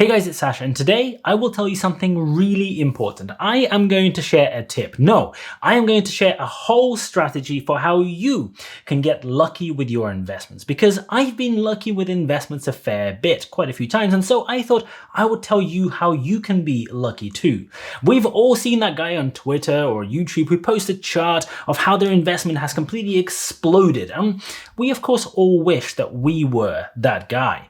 Hey guys, it's Sasha, and today I will tell you something really important. I am going to share a tip. No, I am going to share a whole strategy for how you can get lucky with your investments, because I've been lucky with investments a fair bit, quite a few times, and so I thought I would tell you how you can be lucky too. We've all seen that guy on Twitter or YouTube who posts a chart of how their investment has completely exploded, and we of course all wish that we were that guy.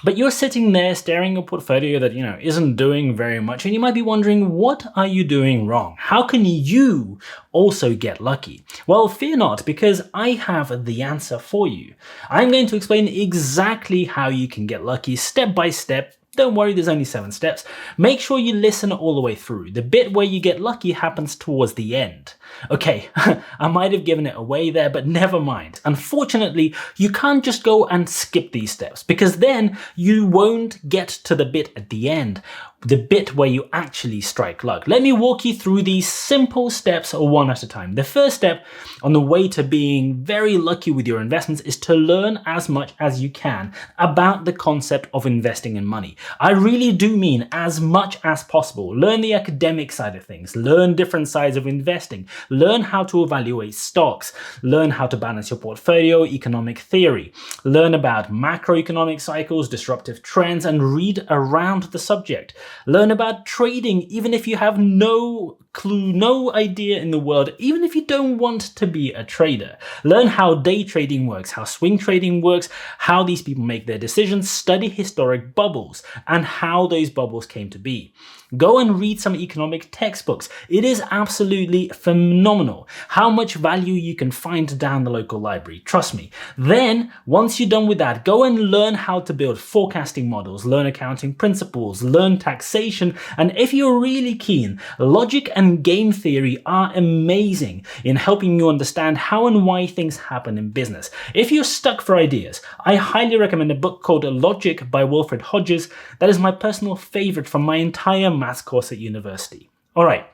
But you're sitting there staring at your portfolio that, isn't doing very much, and you might be wondering, what are you doing wrong? How can you also get lucky? Well, fear not, because I have the answer for you. I'm going to explain exactly how you can get lucky step by step. Don't worry, there's only 7 steps. Make sure you listen all the way through. The bit where you get lucky happens towards the end. Okay, I might have given it away there, but never mind. Unfortunately, you can't just go and skip these steps, because then you won't get to the bit at the end, the bit where you actually strike luck. Let me walk you through these simple steps one at a time. The first step on the way to being very lucky with your investments is to learn as much as you can about the concept of investing in money. I really do mean as much as possible. Learn the academic side of things, learn different sides of investing, learn how to evaluate stocks, learn how to balance your portfolio, economic theory, learn about macroeconomic cycles, disruptive trends, and read around the subject. Learn about trading, even if you have no clue, no idea in the world, even if you don't want to be a trader. Learn how day trading works, how swing trading works, how these people make their decisions, study historic bubbles and how those bubbles came to be. Go and read some economic textbooks. It is absolutely phenomenal how much value you can find down the local library. Trust me. Then, once you're done with that, go and learn how to build forecasting models, learn accounting principles, learn taxation, and if you're really keen, logic and game theory are amazing in helping you understand how and why things happen in business. If you're stuck for ideas, I highly recommend a book called Logic by Wilfred Hodges. That is my personal favorite from my entire maths course at university. All right.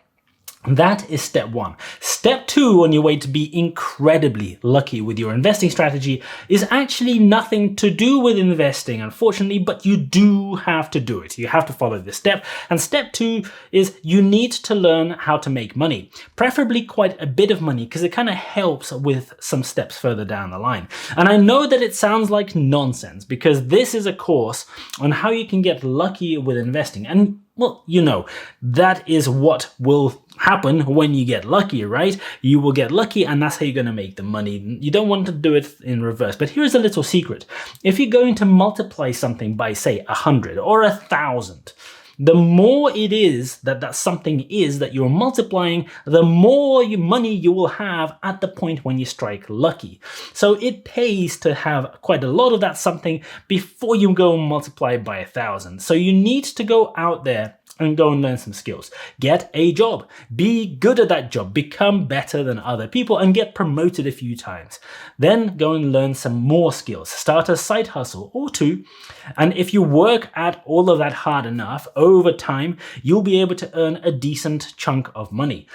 That is step 1. Step 2 on your way to be incredibly lucky with your investing strategy is actually nothing to do with investing, unfortunately, but you do have to do it. You have to follow this step. And step 2 is you need to learn how to make money, preferably quite a bit of money, because it kind of helps with some steps further down the line. And I know that it sounds like nonsense, because this is a course on how you can get lucky with investing. And well, that is what will happen when you get lucky, right? You will get lucky, and that's how you're going to make the money. You don't want to do it in reverse. But here's a little secret. If you're going to multiply something by, say, 100 or 1,000, the more it is that something is that you're multiplying, the more money you will have at the point when you strike lucky. So it pays to have quite a lot of that something before you go and multiply by 1,000. So you need to go out there and go and learn some skills. Get a job. Be good at that job. Become better than other people and get promoted a few times. Then go and learn some more skills. Start a side hustle or 2. And if you work at all of that hard enough, over time, you'll be able to earn a decent chunk of money.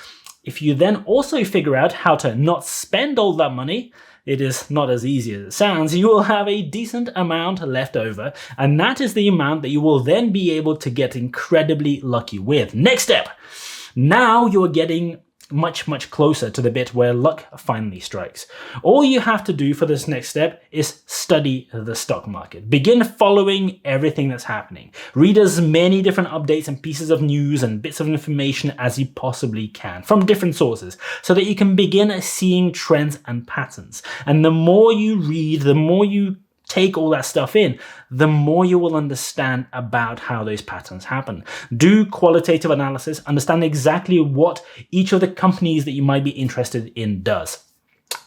If you then also figure out how to not spend all that money, it is not as easy as it sounds, you will have a decent amount left over, and that is the amount that you will then be able to get incredibly lucky with. Next step. Now you're getting much closer to the bit where luck finally strikes. All you have to do for this next step is study the stock market. Begin following everything that's happening. Read as many different updates and pieces of news and bits of information as you possibly can from different sources, so that you can begin seeing trends and patterns. And the more you read, the more you take all that stuff in, the more you will understand about how those patterns happen. Do qualitative analysis, understand exactly what each of the companies that you might be interested in does,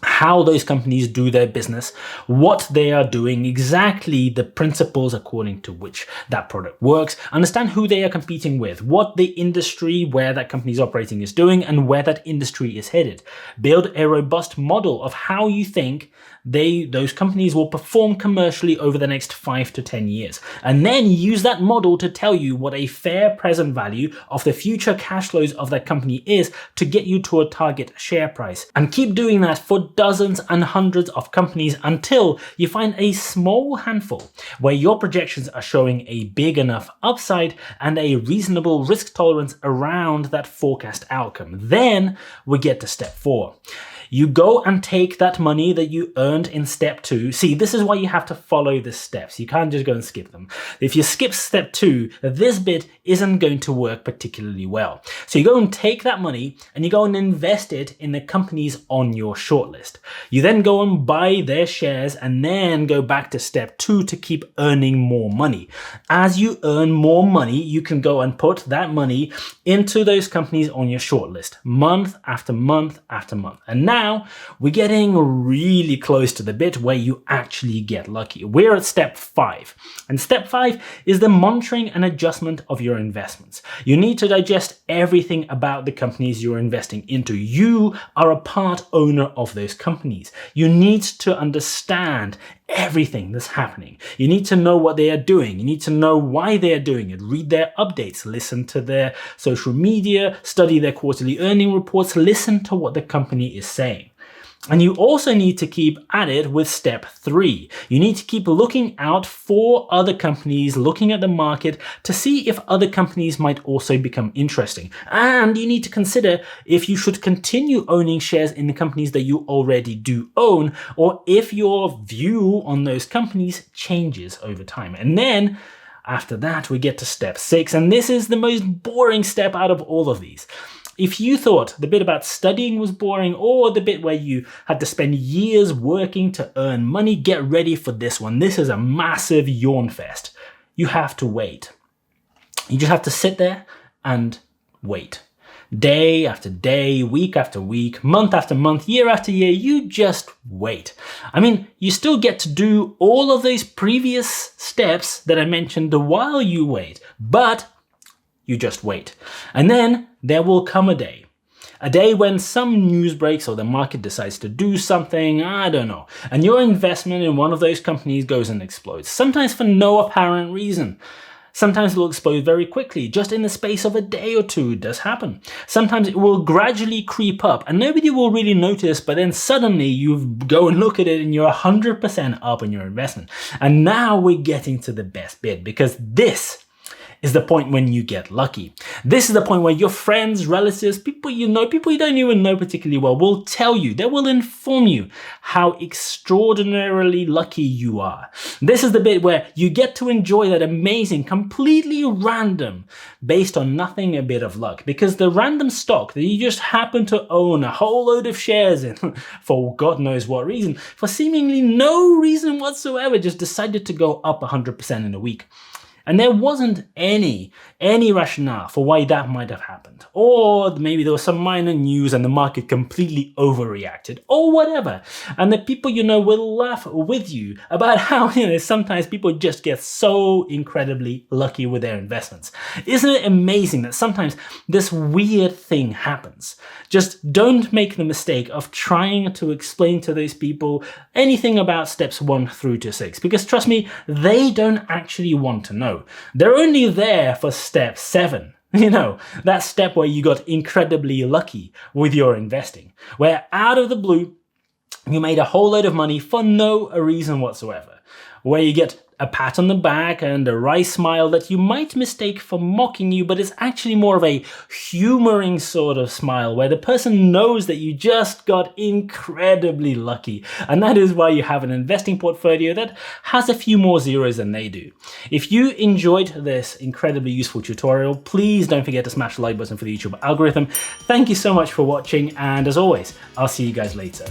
how those companies do their business, what they are doing, exactly the principles according to which that product works, understand who they are competing with, what the industry where that company is operating is doing, and where that industry is headed. Build a robust model of how you think those companies will perform commercially over the next 5 to 10 years. And then use that model to tell you what a fair present value of the future cash flows of that company is to get you to a target share price. And keep doing that for dozens dozens and hundreds of companies until you find a small handful where your projections are showing a big enough upside and a reasonable risk tolerance around that forecast outcome. Then we get to step 4. You go and take that money that you earned in step 2. See, this is why you have to follow the steps. You can't just go and skip them. If you skip step 2, this bit isn't going to work particularly well. So you go and take that money and you go and invest it in the companies on your shortlist. You then go and buy their shares and then go back to step 2 to keep earning more money. As you earn more money, you can go and put that money into those companies on your shortlist, month after month after month. And now we're getting really close to the bit where you actually get lucky. We're at step 5. And step 5 is the monitoring and adjustment of your investments. You need to digest everything about the companies you're investing into. You are a part owner of those companies. You need to understand everything that's happening. You need to know what they are doing. You need to know why they are doing it. Read their updates, listen to their social media, study their quarterly earning reports, listen to what the company is saying. And you also need to keep at it with step 3. You need to keep looking out for other companies, looking at the market to see if other companies might also become interesting. And you need to consider if you should continue owning shares in the companies that you already do own, or if your view on those companies changes over time. And then after that, we get to step 6. And this is the most boring step out of all of these. If you thought the bit about studying was boring, or the bit where you had to spend years working to earn money, get ready for this one. This is a massive yawn fest. You have to wait. You just have to sit there and wait. Day after day, week after week, month after month, year after year, you just wait. I mean, you still get to do all of those previous steps that I mentioned while you wait, but you just wait. And then there will come a day when some news breaks or the market decides to do something, I don't know, and your investment in one of those companies goes and explodes, sometimes for no apparent reason. Sometimes it will explode very quickly, just in the space of a day or two. It does happen. Sometimes it will gradually creep up and nobody will really notice, but then suddenly you go and look at it and you're 100% up in your investment. And now we're getting to the best bit, because this is the point when you get lucky. This is the point where your friends, relatives, people you know, people you don't even know particularly well, will tell you, they will inform you how extraordinarily lucky you are. This is the bit where you get to enjoy that amazing, completely random, based on nothing, a bit of luck. Because the random stock that you just happen to own a whole load of shares in, for God knows what reason, for seemingly no reason whatsoever, just decided to go up 100% in a week. And there wasn't any rationale for why that might have happened. Or maybe there was some minor news and the market completely overreacted, or whatever. And the people you know will laugh with you about how, sometimes people just get so incredibly lucky with their investments. Isn't it amazing that sometimes this weird thing happens? Just don't make the mistake of trying to explain to those people anything about steps 1 through to 6, because trust me, they don't actually want to know. They're only there for step 7. That step where you got incredibly lucky with your investing, where out of the blue, you made a whole load of money for no reason whatsoever, where you get a pat on the back and a wry smile that you might mistake for mocking you, but it's actually more of a humoring sort of smile where the person knows that you just got incredibly lucky. And that is why you have an investing portfolio that has a few more zeros than they do. If you enjoyed this incredibly useful tutorial, please don't forget to smash the like button for the YouTube algorithm. Thank you so much for watching, and as always, I'll see you guys later.